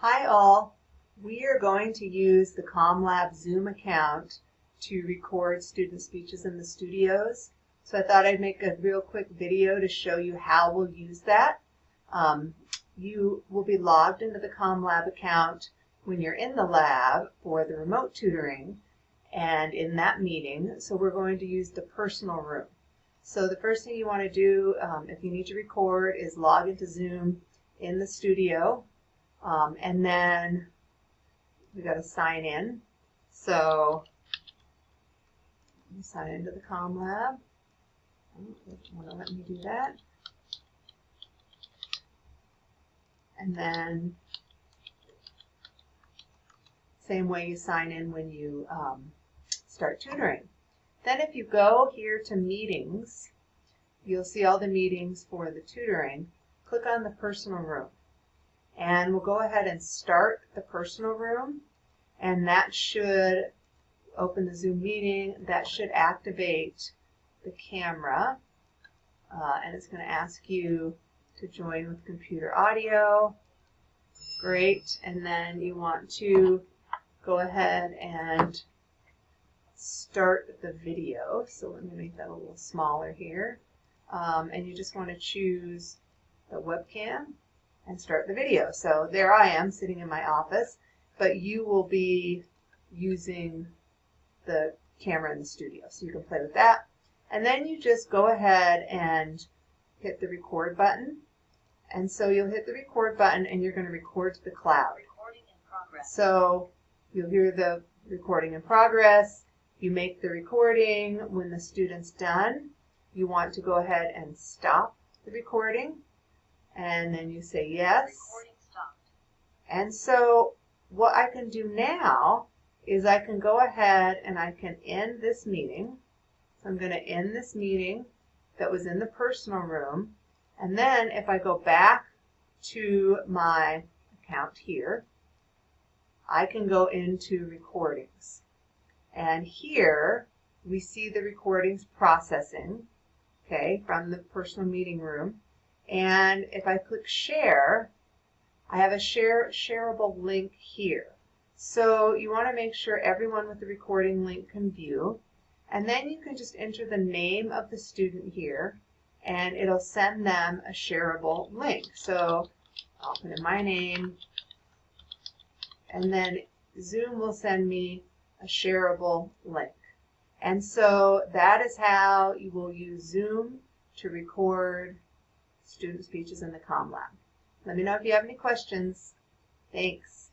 Hi all, we are going to use the CommLab Zoom account to record student speeches in the studios. So I thought I'd make a real quick video to show you how we'll use that. You will be logged into the CommLab account when you're in the lab for the remote tutoring and in that meeting. So we're going to use the personal room. So the first thing you want to do if you need to record is log into Zoom in the studio. And then we got to sign in. So let me sign into the CommLab. It doesn't want to let me do that. And then same way you sign in when you start tutoring. Then if you go here to meetings, you'll see all the meetings for the tutoring. Click on the personal room. And we'll go ahead and start the personal room, and that should open the Zoom meeting. That should activate the camera, and it's going to ask you to join with computer audio. Great, and then you want to go ahead and start the video. So let me make that a little smaller here, and you just want to choose the webcam and start the video. So there I am sitting in my office, but you will be using the camera in the studio, so you can play with that. And then you just go ahead and hit the record button. And so you'll hit the record button and you're going to record to the cloud. Recording in progress. So you'll hear the recording in progress. You make the recording. When the student's done, you want to go ahead and stop the recording. And then you say yes. Recording stopped. And so what I can do now is I can go ahead and I can end this meeting. So I'm going to end this meeting that was in the personal room. And then if I go back to my account here, I can go into recordings. And here we see the recordings processing, okay, from the personal meeting room. And if I click share, I have a shareable link here. So you want to make sure everyone with the recording link can view. And then you can just enter the name of the student here, and it'll send them a shareable link. So I'll put in my name, and then Zoom will send me a shareable link. And so that is how you will use Zoom to record student speeches in the CommLab. Let me know if you have any questions. Thanks.